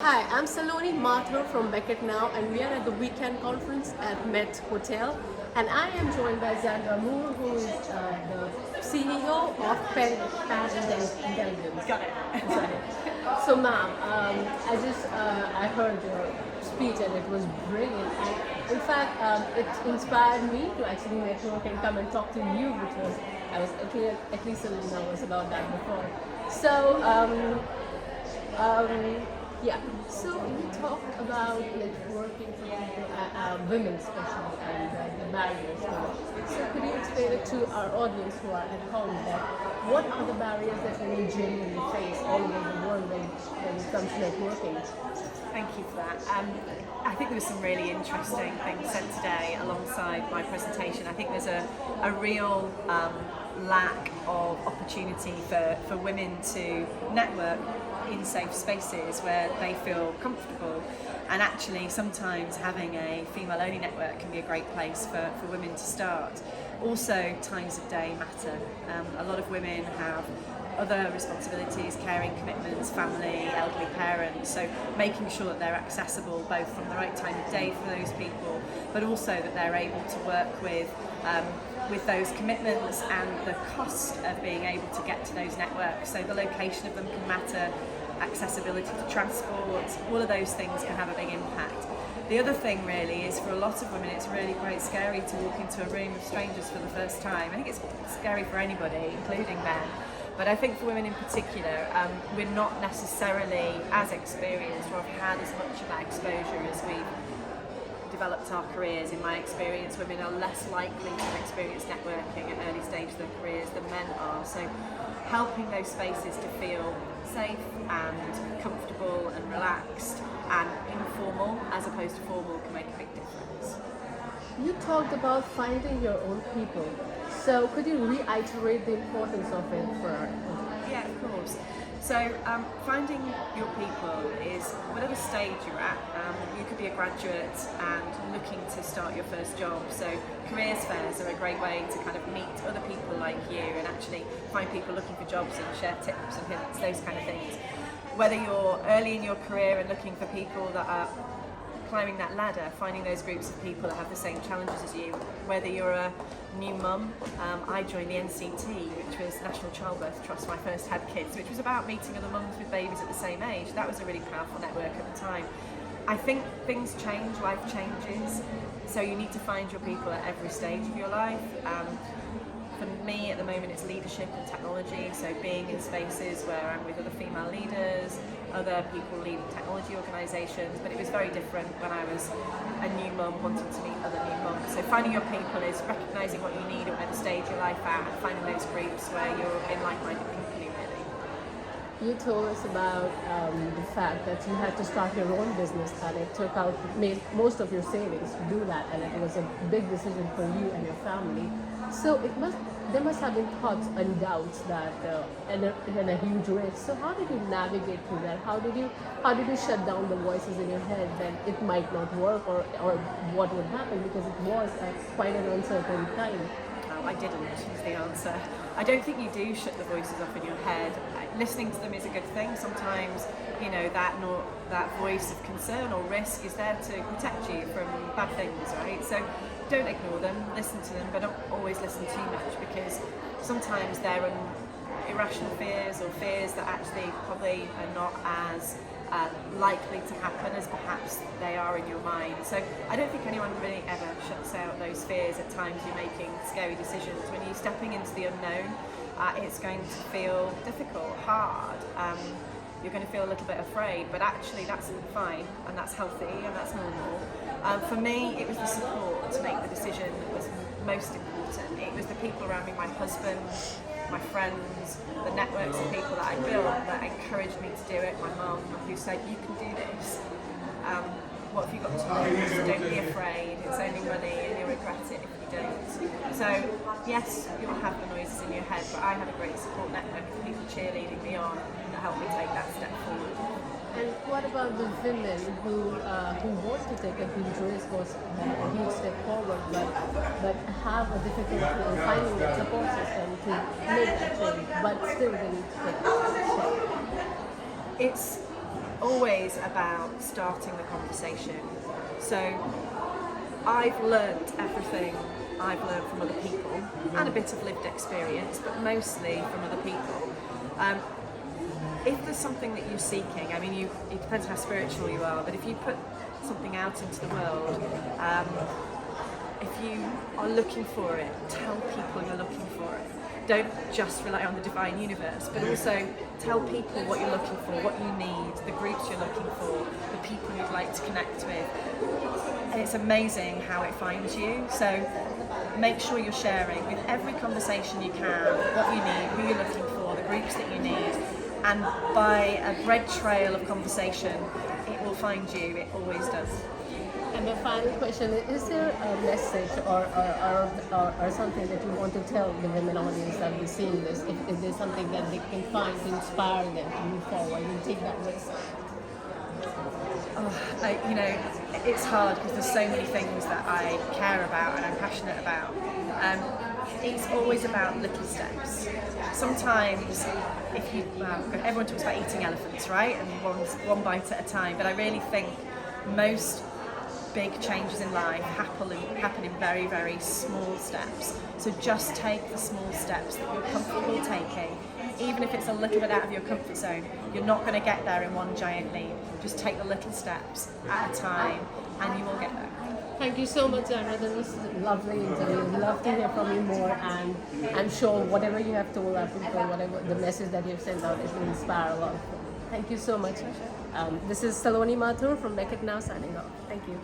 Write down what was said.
Hi, I'm Saloni Mathur from Beckett Now, and we are at the weekend conference at Met Hotel. And I am joined by Zandra Moore, who is the CEO of Painintelligence. Got it. Sorry. So, ma'am, I heard your speech and it was brilliant. And in fact, it inspired me to actually network and come and talk to you, because I was at least a little nervous about that before. So. Yeah, so we talked about working for people, women especially, and the barriers. So could you explain it to our audience who are at home that what are the barriers that women genuinely face all over the world when it comes to networking? Thank you for that. I think there were some really interesting things said today alongside my presentation. I think there's a real lack of opportunity for women to network in safe spaces where they feel comfortable, and actually sometimes having a female-only network can be a great place for women to start. Also, times of day matter. A lot of women have other responsibilities, caring commitments, family, elderly parents, so making sure that they're accessible both from the right time of day for those people, but also that they're able to work with those commitments and the cost of being able to get to those networks. So the location of them can matter, accessibility to transport, all of those things can have a big impact. The other thing really is, for a lot of women, it's really quite scary to walk into a room of strangers for the first time. I think it's scary for anybody, including men. But I think for women in particular, we're not necessarily as experienced or have had as much of that exposure as we've developed our careers. In my experience, women are less likely to experience networking at early stages of their careers than men are. So helping those spaces to feel safe and comfortable and relaxed and informal as opposed to formal can make a big difference. You talked about finding your own people. So could you reiterate the importance of it for our audience? Yeah, of course. So finding your people is, whatever stage you're at, you could be a graduate and looking to start your first job. So careers fairs are a great way to kind of meet other people like you and actually find people looking for jobs and share tips and hints, those kind of things. Whether you're early in your career and looking for people that are climbing that ladder, finding those groups of people that have the same challenges as you. Whether you're a new mum, I joined the NCT, which was National Childbirth Trust when I first had kids, which was about meeting other mums with babies at the same age. That was a really powerful network at the time. I think things change, life changes, so you need to find your people at every stage of your life. For me at the moment it's leadership and technology, so being in spaces where I'm with other female leaders, other people leading technology organisations, but it was very different when I was a new mum wanting to meet other new mums. So finding your people is recognising what you need at whatever stage your life at, and finding those groups where you're in like-minded company really. You told us about the fact that you had to start your own business, and it made most of your savings to do that, and it was a big decision for you and your family. So there must have been thoughts and doubts that and a huge risk. So how did you navigate through that? How did you shut down the voices in your head that it might not work or what would happen, because it was quite an uncertain time? I didn't, is the answer. I don't think you do shut the voices off in your head. Listening to them is a good thing. Sometimes, that voice of concern or risk is there to protect you from bad things, right? So don't ignore them, listen to them, but don't always listen too much, because sometimes they're irrational fears or fears that actually probably are not as likely to happen as perhaps they are in your mind. So I don't think anyone really ever shuts out those fears. At times you're making scary decisions. When you're stepping into the unknown, it's going to feel difficult, hard. You're going to feel a little bit afraid, but actually that's fine and that's healthy and that's normal. For me, it was the support to make the decision that was most important. It was the people around me, my husband, my friends, the networks of people that I built that encouraged me to do it. My mum, who said, "You can do this. What have you got to lose? Don't be afraid. It's only money and you'll regret it if you don't." So yes, you'll have the noises in your head, but I had a great support network of people cheerleading me on that helped me take that step forward. And what about the women who want to take a huge risk or a huge step forward, but have a difficulty in finding a support system to make that change, but still they need to take that step? It's always about starting the conversation. So I've learnt everything I've learned from other people and a bit of lived experience, but mostly from other people. If there's something that you're seeking, I mean, it depends how spiritual you are, but if you put something out into the world, if you are looking for it, tell people you're looking for it. Don't just rely on the divine universe, but also tell people what you're looking for, what you need, the groups you're looking for, the people you'd like to connect with. And it's amazing how it finds you. So make sure you're sharing with every conversation you can what you need, who you're looking for, the groups that you need. And by a bread trail of conversation, it will find you. It always does. And the final question is there a message or something that you want to tell the women audience that will be seeing this? If there's something that they can find to inspire them to move forward and take that risk? It's hard because there's so many things that I care about and I'm passionate about. It's always about little steps. Sometimes, everyone talks about eating elephants, right? And one bite at a time. But I really think most big changes in life happen in very, very small steps. So just take the small steps that you're comfortable taking. Even if it's a little bit out of your comfort zone, you're not going to get there in one giant leap. Just take the little steps at a time and you will get there. Thank you so much, Zandra. That was a lovely interview. I'd love to hear from you more, and I'm sure whatever you have told our people, whatever the message that you've sent out, it will inspire a lot of them. Thank you so much. This is Saloni Mathur from Make It Now signing off. Thank you.